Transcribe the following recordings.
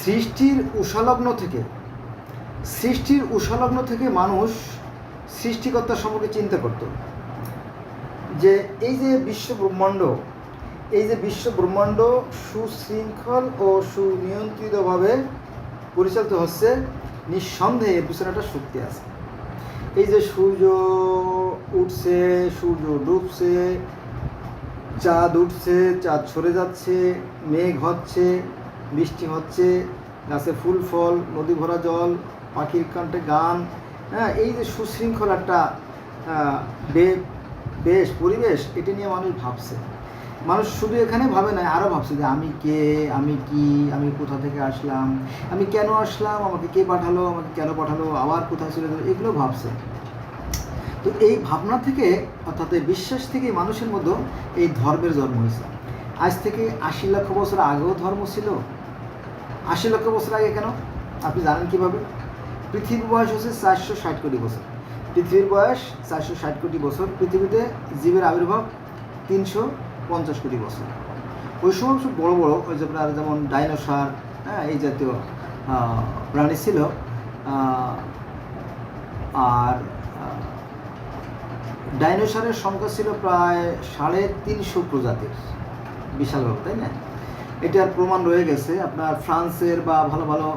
সৃষ্টির উষালগ্ন থেকে মানুষ সৃষ্টিকর্তা সম্পর্কে চিন্তা করত যে এই যে বিশ্ব ব্রহ্মাণ্ড সুশৃঙ্খল ও সুনিয়ন্ত্রিতভাবে পরিচালিত হচ্ছে, নিঃসন্দেহে এর পিছনে একটা শক্তি আছে। এই যে সূর্য উঠছে, সূর্য ডুবছে, চাঁদ উঠছে, চাঁদ সরে যাচ্ছে, মেঘ হচ্ছে, বৃষ্টি হচ্ছে, গাছে ফুল ফল, নদী ভরা জল, পাখির কণ্ঠে গান, হ্যাঁ, এই যে সুশৃঙ্খল একটা বেশ পরিবেশ, এটা নিয়ে মানুষ ভাবছে। মানুষ শুধু এখানে ভাবে না, আরও ভাবছে যে আমি কে, আমি কি, আমি কোথা থেকে আসলাম, আমি কেন আসলাম, আমাকে কে পাঠালো, আমাকে কেন পাঠালো, আবার কোথায় চলে যাবে, এগুলো ভাবছে। তো এই ভাবনা থেকে, অর্থাৎ এই বিশ্বাস থেকে মানুষের মধ্যে এই ধর্মের জন্ম হয়েছে। আজ থেকে ৮০ লক্ষ বছর আগেও ধর্ম ছিল। ৮০ লক্ষ বছর আগে কেন আপনি জানেন কীভাবে? পৃথিবীর বয়স হচ্ছে ৪৬০ কোটি বছর। পৃথিবীর বয়স ৪৬০ কোটি বছর। পৃথিবীতে জীবের আবির্ভাব ৩৫০ কোটি বছর। ওই সময় সব বড়ো বড়ো, ওই যে আপনার যেমন ডাইনোসর, হ্যাঁ, এই জাতীয় প্রাণী ছিল। আর ডাইনোসরের সংখ্যা ছিল প্রায় ৩৫০ প্রজাতির, বিশাল বড়, তাই না? এটার প্রমাণ রয়ে গেছে আপনার ফ্রান্সের বা ভালো ভালো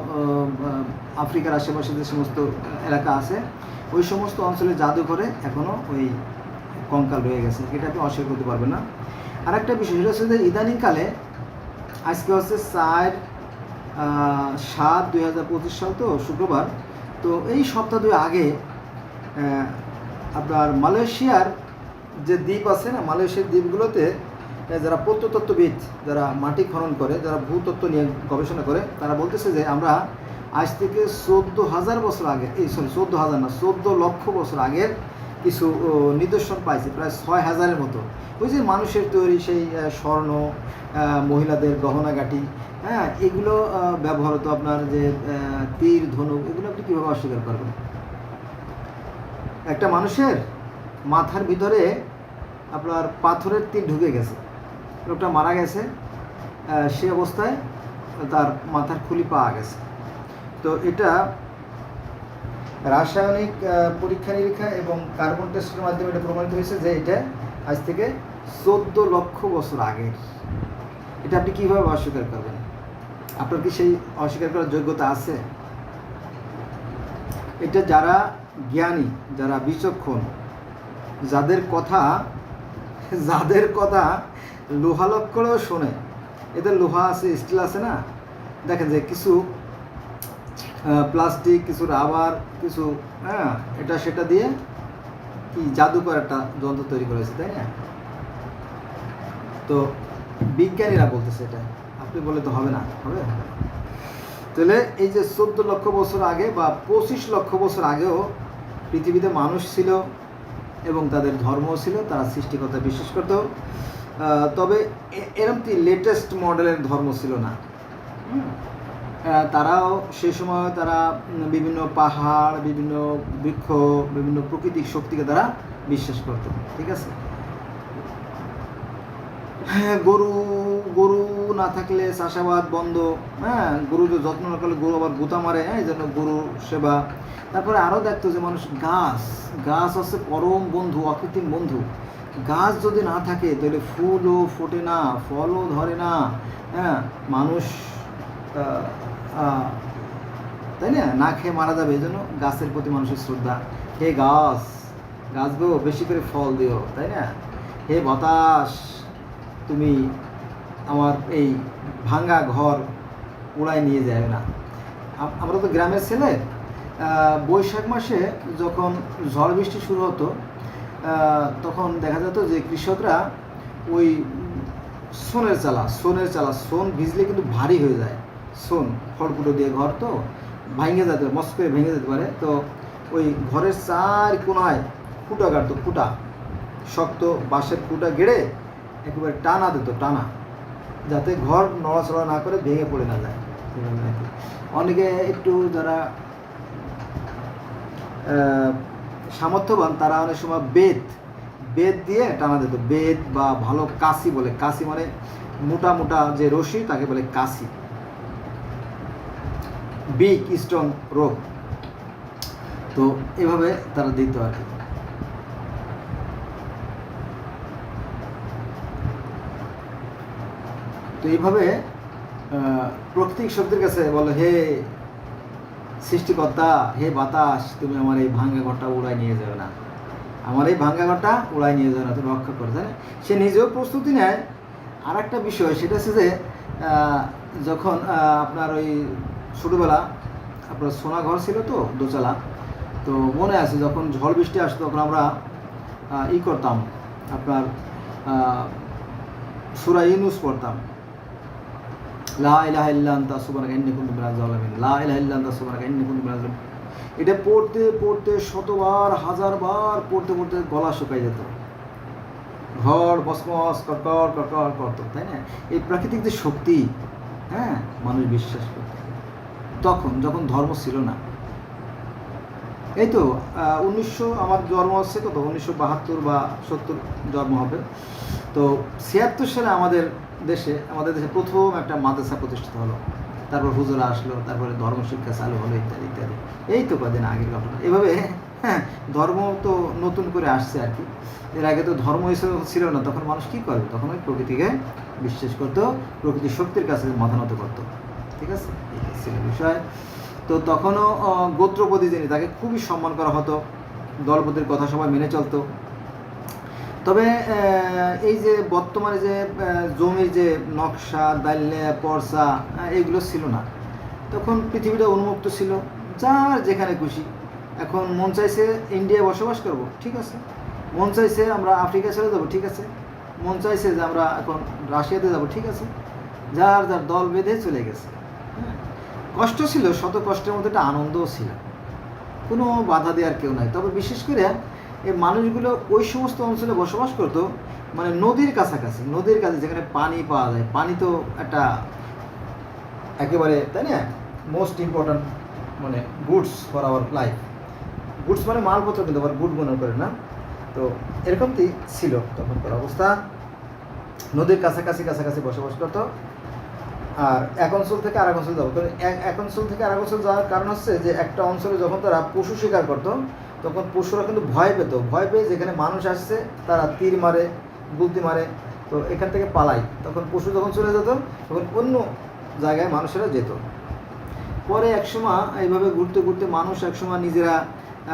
আফ্রিকার আশেপাশে যে সমস্ত এলাকা আছে, ওই সমস্ত অঞ্চলে জাদুঘরে এখনও ওই কঙ্কাল রয়ে গেছে, এটা আপনি অস্বীকার করতে পারবেন না। আর একটা বিষয় সেটা হচ্ছে যে ইদানিংকালে, আজকে হচ্ছে ৪/৭/২০২৫ সাল, তো শুক্রবার, তো এই সপ্তাহ ২ আগে আপনার মালয়েশিয়ার যে দ্বীপ আছে না, মালয়েশিয়ার দ্বীপগুলোতে যারা প্রত্নতত্ত্ববিদ, যারা মাটি খনন করে, যারা ভূতত্ত্ব নিয়ে গবেষণা করে, তারা বলতেছে যে আমরা আজ থেকে ১৪,০০০ বছর আগে, ১৪,০০০ না, ১৪ লক্ষ বছর আগের কিছু নিদর্শন পাইছি, প্রায় ৬,০০০-এর মতো। ওই যে মানুষের তৈরি সেই স্বর্ণ, মহিলাদের গহনাগাটি, হ্যাঁ, এগুলো ব্যবহার হতো। আপনার যে তীর, ধনুক, এগুলো আপনি কীভাবে অস্বীকার করবেন? একটা মানুষের মাথার ভিতরে আপনার পাথরের তীর ঢুকে গেছে, লোকটা মারা গেছে, সে অবস্থায় তার মাথার খুলি পাওয়া গেছে। তো এটা রাসায়নিক পরীক্ষা নিরীক্ষা এবং কার্বন টেস্টের মাধ্যমে এটা প্রমাণিত হয়েছে যে এটা আজ থেকে ১৪ লক্ষ বছর আগের। এটা আপনি কীভাবে অস্বীকার করবেন? আপনার কি সেই অস্বীকার করার যোগ্যতা আছে? এটা যারা জ্ঞানী, যারা বিচক্ষণ, যাদের কথা লোহা লক্করেও শোনে, এদের লোহা আছে, স্টিল আছে না, দেখেন যে কিছু প্লাস্টিক, কিছু রাবার, কিছু, হ্যাঁ, এটা সেটা দিয়ে কি জাদুকর একটা যন্ত্র তৈরি করেছে, তাই না? তো বিজ্ঞানীরা বলতেছে এটা, আপনি বলে তো হবে না, হবে? তাহলে এই যে ১৪ লক্ষ বছর আগে বা ২৫ লক্ষ বছর আগেও পৃথিবীতে মানুষ ছিল এবং তাদের ধর্মও ছিল, তারা সৃষ্টিকর্তা বিশ্বাস করত। তবে এরকম লেটেস্ট মডেলের ধর্ম ছিল না। তারাও সেই সময় তারা বিভিন্ন পাহাড়, বিভিন্ন বৃক্ষ, বিভিন্ন প্রাকৃতিক শক্তিকে তারা বিশ্বাস করত, ঠিক আছে? হ্যাঁ, গরু না থাকলে চাষাবাদ বন্ধ, হ্যাঁ, গরু যত্ন না করলে গরু আবার গুতা মারে, হ্যাঁ, এই জন্য গরু সেবা। তারপরে আরও দেখতো যে মানুষ গাছ হচ্ছে পরম বন্ধু, অকৃত্রিম বন্ধু। গাছ যদি না থাকে তাহলে ফুলও ফোটে না, ফলও ধরে না, হ্যাঁ, মানুষ তাই না খেয়ে মারা যাবে। এই জন্য গাছের প্রতি মানুষের শ্রদ্ধা। হে গাছ গো, বেশি করে ফল দিও, তাই না? হে বাতাস, তুমি আমার এই ভাঙ্গা ঘর উড়ায় নিয়ে যাবে না। আমরা তো গ্রামের ছেলে, বৈশাখ মাসে যখন ঝড় বৃষ্টি শুরু হতো, তখন দেখা যেত যে কৃষকরা ওই সোনের চালা, সোন ভিজলে কিন্তু ভারী হয়ে যায়। সোন খড়কুটো দিয়ে ঘর, তো ভেঙে যেতে পারে, মস্ত করে ভেঙে যেতে পারে। তো ওই ঘরের ৪ কোণায় ফুটা গাড়তো, ফুটা, শক্ত বাঁশের ফুটা গেড়ে একেবারে টানা দিত, টানা, যাতে ঘর নড়াচড়া না করে ভেঙে পড়ে না যায়। অনেকে একটু যারা সামর্থ্যবান, তারা অনেক সময় বেত দিয়ে টানা দিত। বেত বা ভালো কাশি বলে, কাশি মানে মোটা মোটা যে রশি, তাকে বলে কাশি। Big strong rope. তো এভাবে তারা দিত আর কি। তো এইভাবে প্রাকৃতিক শক্তির কাছে বলো, হে সৃষ্টিকর্তা, হে বাতাস, তুমি আমার এই ভাঙ্গা ঘরটা উড়াই নিয়ে যাবে না, আমার এই ভাঙ্গা ঘরটা উড়াই নিয়ে যাবে না, তুমি রক্ষা করে, তাই না? সে নিজেও প্রস্তুতি নেয়। আর একটা বিষয় সেটা হচ্ছে যে যখন আপনার ওই ছোটোবেলা আপনার সোনা ঘর ছিল তো দোতলা, তো মনে আছে যখন ঝড় বৃষ্টি আসতো তখন আমরা করতাম, আপনার সূরা ইউনূস পড়তাম, লা ইলাহা ইল্লা আনতা সুবহানাকা ইন্নী কুনতু মিনাজ জালিমিন, লা ইলাহা ইল্লা আনতা সুবহানাকা ইন্নী কুনতু মিনাজ জালিমিন। এটা পড়তে পড়তে শতবার হাজারবার পড়তে পড়তে গলা শুকাই যেত, ঘর বসমস কড়কড় কড়কড় করতো, তাই না? এই প্রাকৃতিক যে শক্তি, হ্যাঁ, মানুষ বিশ্বাস করত তখন যখন ধর্ম ছিল না। এই তো 1900 আমার জন্ম হচ্ছে কত 1972 বা 70 জন্ম হবে। তো 76 সালে আমাদের দেশে প্রথম একটা মাদ্রাসা প্রতিষ্ঠিত হলো, তারপর হুজুরা আসলো, তারপরে ধর্মশিক্ষা চালু হলো, ইত্যাদি ইত্যাদি। এই তো কদিন আগের ঘটনা। এভাবে হ্যাঁ, ধর্ম তো নতুন করে আসছে আর কি। এর আগে তো ধর্ম ছিল না, তখন মানুষ কী করবে? তখন ওই প্রকৃতিকে বিশ্বাস করতো, প্রকৃতির শক্তির কাছে মাথা নত করতো, ঠিক আছে? এই ছিল বিষয়। তো তখনও গোত্রপতি যিনি, তাকে খুবই সম্মান করা হতো, দলপতির কথা সবাই মেনে চলতো। তবে এই যে বর্তমানে যে জমির যে নকশা দাইলে পর্সা এগুলো ছিল না, তখন পৃথিবীটা উন্মুক্ত ছিল, যার যেখানে খুশি। এখন মন চাইছে ইন্ডিয়ায় বসবাস করব, ঠিক আছে, মন চাইছে আমরা আফ্রিকা চলে যাবো, ঠিক আছে, মন চাইছে যে আমরা এখন রাশিয়াতে যাব, ঠিক আছে, যার যার দল বেঁধে চলে গেছে। হ্যাঁ, কষ্ট ছিল, শত কষ্টের মধ্যে একটা আনন্দও ছিল, কোনো বাধা দেওয়ার কেউ নাই। তবে বিশেষ করে এই মানুষগুলো ওই সমস্ত অঞ্চলে বসবাস করতো, মানে নদীর কাছাকাছি, নদীর কাছে যেখানে পানি পাওয়া যায়। পানি তো একটা একেবারে, তাই না, মোস্ট ইম্পর্ট্যান্ট, মানে goods for our life. Goods মানে মালপত্র, কিন্তু আবার গুড মনে করে না। তো এরকমই ছিল তখনকার অবস্থা, নদীর কাছাকাছি কাছাকাছি বসবাস করতো। আর এক অঞ্চল থেকে আরেক অঞ্চল যাবো, এক অঞ্চল থেকে আরেক অঞ্চল যাওয়ার কারণ হচ্ছে যে একটা অঞ্চলে যখন তারা পশু শিকার করতো, তখন পশুরা কিন্তু ভয় পেত, ভয় পেয়ে যেখানে মানুষ আসছে তারা তীর মারে, গুলতি মারে, তো এখান থেকে পালাই। তখন পশু যখন চলে যেত, তখন অন্য জায়গায় মানুষেরা যেত। পরে একসময় এইভাবে ঘুরতে ঘুরতে মানুষ একসময় নিজেরা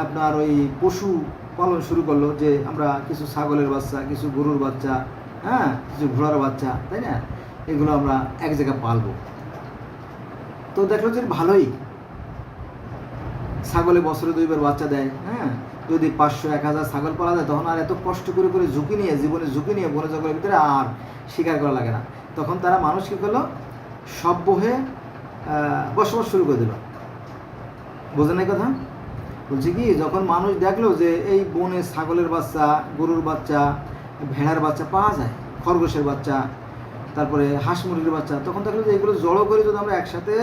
আপনার ওই পশু পালন শুরু করলো, যে আমরা কিছু ছাগলের বাচ্চা, কিছু গরুর বাচ্চা, হ্যাঁ, কিছু ঘোড়ার বাচ্চা, তাই না, এগুলো আমরা এক জায়গায় পালবো। তো দেখলো যে ভালোই, ছাগলে বছরে 2 বার বাচ্চা দেয়। হ্যাঁ, যদি 500-1000 ছাগল পালা যায়, তখন আর এত কষ্ট করে করে ঝুঁকি নিয়ে, জীবনের ঝুঁকি নিয়ে বনে জঙ্গলের ভিতরে আর শিকার করা লাগে না। তখন তারা মানুষ কী করলো, সভ্য হয়ে বসবাস শুরু করে দিল। বোঝেন এই কথা? বলছি কি, যখন মানুষ দেখলো যে এই বনে ছাগলের বাচ্চা, গরুর বাচ্চা, ভেড়ার বাচ্চা পাওয়া যায়, খরগোশের বাচ্চা, তারপরে হাঁস মুরগির বাচ্চা, তখন দেখলো যে এগুলো জড়ো করে যদি আমরা একসাথে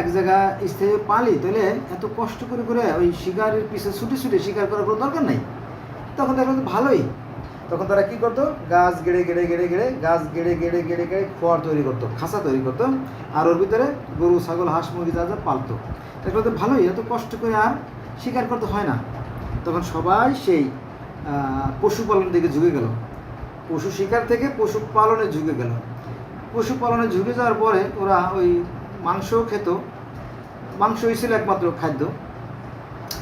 এক জায়গায় স্থায়ী পালি, তাহলে এত কষ্ট করে করে ওই শিকারের পিছে ছুটে ছুটে শিকার করার কোনো দরকার নেই। তখন দেখলো যে ভালোই। তখন তারা কী করতো, গাছ গেড়ে গেড়ে গেড়ে গেড়ে গাছ গেড়ে গেড়ে গেড়ে গেড়ে খোয়ার তৈরি করতো, খাঁচা তৈরি করতো, আর ওর ভিতরে গরু ছাগল হাঁস মুরগি যা যা পালতো। দেখলো যে ভালোই, এত কষ্ট করে আর শিকার করতে হয় না। তখন সবাই সেই পশুপালনের দিকে ঝুঁকে গেল, পশু শিকার থেকে পশুপালনে ঝুঁকে গেল। পশুপালনে ঝুঁকে যাওয়ার পরে ওরা ওই মাংসও খেত, মাংসই ছিল একমাত্র খাদ্য।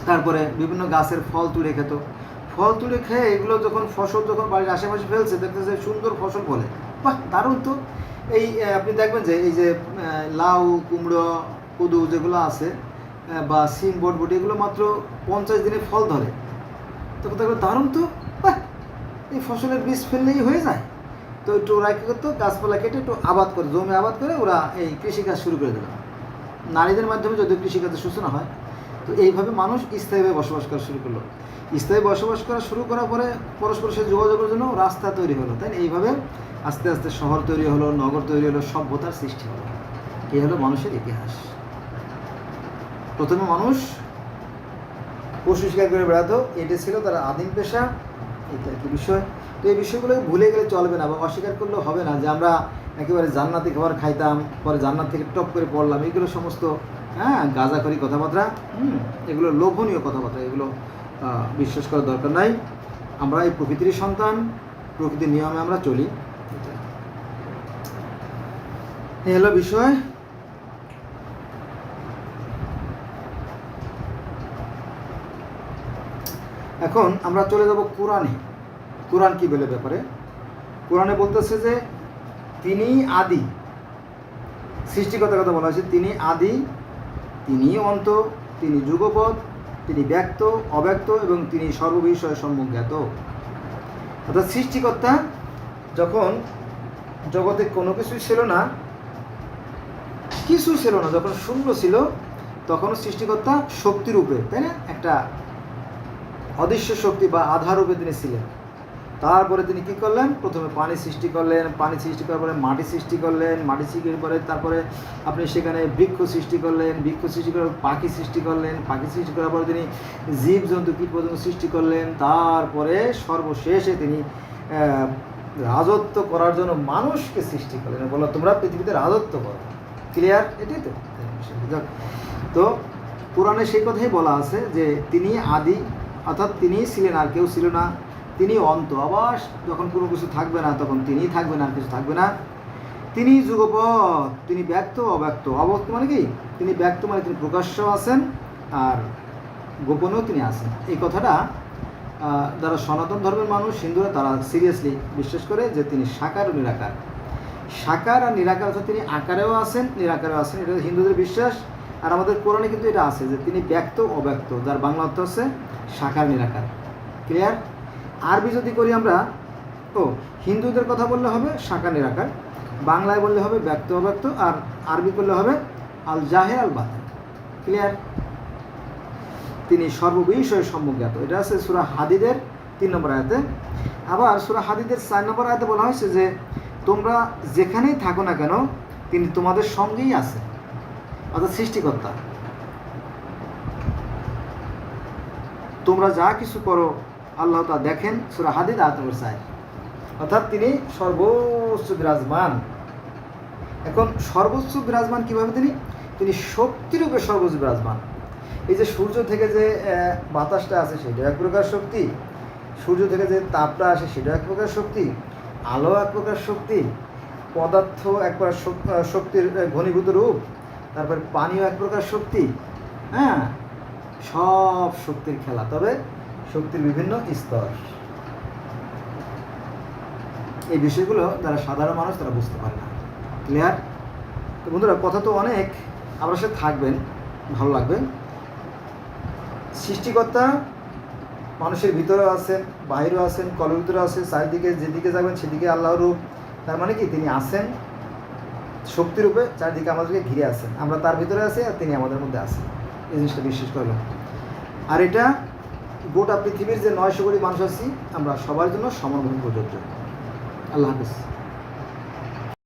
তারপরে বিভিন্ন গাছের ফল তুলে খেত, ফল তুলে খেয়ে এগুলো যখন ফসল যখন বাড়ির আশেপাশে ফেলছে, দেখতে যে সুন্দর ফসল ফলে, বাহ দারুণ তো। এই আপনি দেখবেন যে এই যে লাউ, কুমড়ো, কদু যেগুলো আছে, বা সিম, বটবটি, এগুলো মাত্র 50 দিনে ফল ধরে। তখন দেখবেন দারুণ তো, বাহ, এই ফসলের বীজ ফেললেই হয়ে যায়। তো একটু ওরা কী করতো, গাছপালা কেটে একটু আবাদ করে, জমি আবাদ করে ওরা এই কৃষিকাজ শুরু করে দিল। নারীদের মাধ্যমে যদিও কৃষিকাজের সূচনা হয়। তো এইভাবে মানুষ স্থায়ীভাবে বসবাস করা শুরু করলো। স্থায়ী বসবাস করা শুরু করার পরে পরস্পরের সাথে যোগাযোগের জন্য রাস্তা তৈরি হলো, তাই না? এইভাবে আস্তে আস্তে শহর তৈরি হলো, নগর তৈরি হলো, সভ্যতার সৃষ্টি হলো। এই হলো মানুষের ইতিহাস। প্রথমে মানুষ পশু শিকার করে বেড়াতো, এটা ছিল তার আদিম পেশা। এটা কি বিষয়? তো এই বিষয়গুলো ভুলে গেলে চলবে না, বা অস্বীকার করলেও হবে না যে আমরা একেবারে জান্নাতি খাবার খাইতাম, পরে জান্নাত থেকে টপ করে পড়লাম, এগুলো সমস্ত গাঁজাখড়ি কথাবার্তা, এগুলো লোভনীয় কথাবার্তা, এগুলো বিশ্বাস করার দরকার নাই। আমরা এই প্রকৃতির সন্তান, প্রকৃতির নিয়মে আমরা চলি, এই হলো বিষয়। এখন আমরা চলে যাব কোরআনে। কোরআন কি বলে ব্যাপারে? কোরআনে বলতেছে যে তিনি আদি, সৃষ্টিকতার কথা বলা হয়েছে, তিনি আদি, তিনি অন্ত, তিনি যুগপৎ, তিনি ব্যক্ত অব্যক্ত এবং তিনি সর্ববিষয়ে সম্যজ্ঞাত। অর্থাৎ সৃষ্টিকর্তা যখন জগতে কোনো কিছুই ছিল না, কিছু ছিল না, যখন শূন্য ছিল তখন সৃষ্টিকর্তা শক্তিরূপে, তাই না, একটা অদৃশ্য শক্তি বা আধারূপে তিনি ছিলেন। তারপরে তিনি কি করলেন? প্রথমে পানি সৃষ্টি করলেন, পানি সৃষ্টি করার পরে মাটি সৃষ্টি করলেন, মাটি সৃষ্টির পরে তারপরে আপনি সেখানে বৃক্ষ সৃষ্টি করলেন, বৃক্ষ সৃষ্টি করার পাখি সৃষ্টি করলেন, পাখি সৃষ্টি করার পরে তিনি জীবজন্তু কীটপতঙ্গ সৃষ্টি করলেন। তারপরে সর্বশেষে তিনি রাজত্ব করার জন্য মানুষকে সৃষ্টি করলেন, বললো তোমরা পৃথিবীতে রাজত্ব করো। ক্লিয়ার? এটাই তো। তো কোরআনে সেই কথাই বলা আছে যে তিনি আদি, অর্থাৎ তিনিই ছিলেন, আর কেউ ছিল না। তিনি অন্ত, আবার যখন কোনো কিছু থাকবে না তখন তিনিই থাকবেন, আর কিছু থাকবে না। তিনি যুগপৎ, তিনি ব্যক্ত অব্যক্ত। অব্যক্ত মানে কি? তিনি ব্যক্ত মানে তিনি প্রকাশ্য আছেন, আর গোপনেও তিনি আছেন। এই কথাটা যারা সনাতন ধর্মের মানুষ, হিন্দুরা, তারা সিরিয়াসলি বিশ্বাস করে যে তিনি সাকার ও নিরাকার। সাকার আর নিরাকার, অর্থাৎ তিনি আকারেও আছেন, নিরাকারেও আছেন, এটা হিন্দুদের বিশ্বাস। আর আমাদের কোরআনে কিন্তু এটা আছে যে তিনি ব্যক্ত অব্যক্ত, যার বাংলা অর্থ হচ্ছে সাকার নিরাকার। ক্লিয়ার? আরবি যদি করি আমরা, হিন্দুদের কথা বললে হবে সাকার নিরাকার, বাংলায় বললে হবে ব্যক্ত অব্যক্ত, আর আরবি করলে হবে আল জাহের আল বাতিন। ক্লিয়ার? তিনি সর্ববিষয়ে সম্যজ্ঞাত। এটা আছে সূরা হাদীদের 3 নম্বর আয়াতে। আবার সূরা হাদীদের 4 নম্বর আয়াতে বলা হয়েছে যে তোমরা যেখানেই থাকো না কেন তিনি তোমাদের সঙ্গেই আছেন, অর্থাৎ সৃষ্টিকর্তা। তোমরা যা কিছু করো আল্লাহ তা দেখেন, সূরা হাদীদ আয়াত নম্বর 4। অর্থাৎ তিনি সর্বোচ্চ বিরাজমান। এখন সর্বোচ্চ বিরাজমান কিভাবে? তিনি শক্তিরূপে সর্বোচ্চ বিরাজমান। এই যে সূর্য থেকে যে বাতাসটা আসে সেটা এক প্রকার শক্তি, সূর্য থেকে যে তাপটা আসে সেটা এক প্রকার শক্তি, আলো এক প্রকার শক্তি, পদার্থ এক প্রকার শক্তির ঘনীভূত রূপ, তারপর পানিও এক প্রকার শক্তি। সব শক্তির খেলা, তবে শক্তির বিভিন্ন স্তর। এই বিষয়গুলো যারা সাধারণ মানুষ তারা বুঝতে পারে না। ক্লিয়ার? তো বন্ধুরা, কথা তো অনেক, আপনার সাথে থাকবেন, ভালো লাগবে। সৃষ্টিকর্তা মানুষের ভিতরেও আছেন, বাহিরেও আছেন, কলের ভিতরে আছেন, চারিদিকে যেদিকে যাবেন সেদিকে আল্লাহর রূপ। তার মানে কি? তিনি আছেন শক্তিরূপে, চারিদিকে আমাদেরকে ঘিরে আছেন, আমরা তার ভিতরে আছি আর তিনি আমাদের মধ্যে আছেন। এই জিনিসটা বিশ্বাস করলাম। আর এটা গোটা পৃথিবীর যে 900 কোটি মানুষ আছি আমরা সবার জন্য সমানভাবে প্রযোজ্য। আল্লাহ হাফেজ।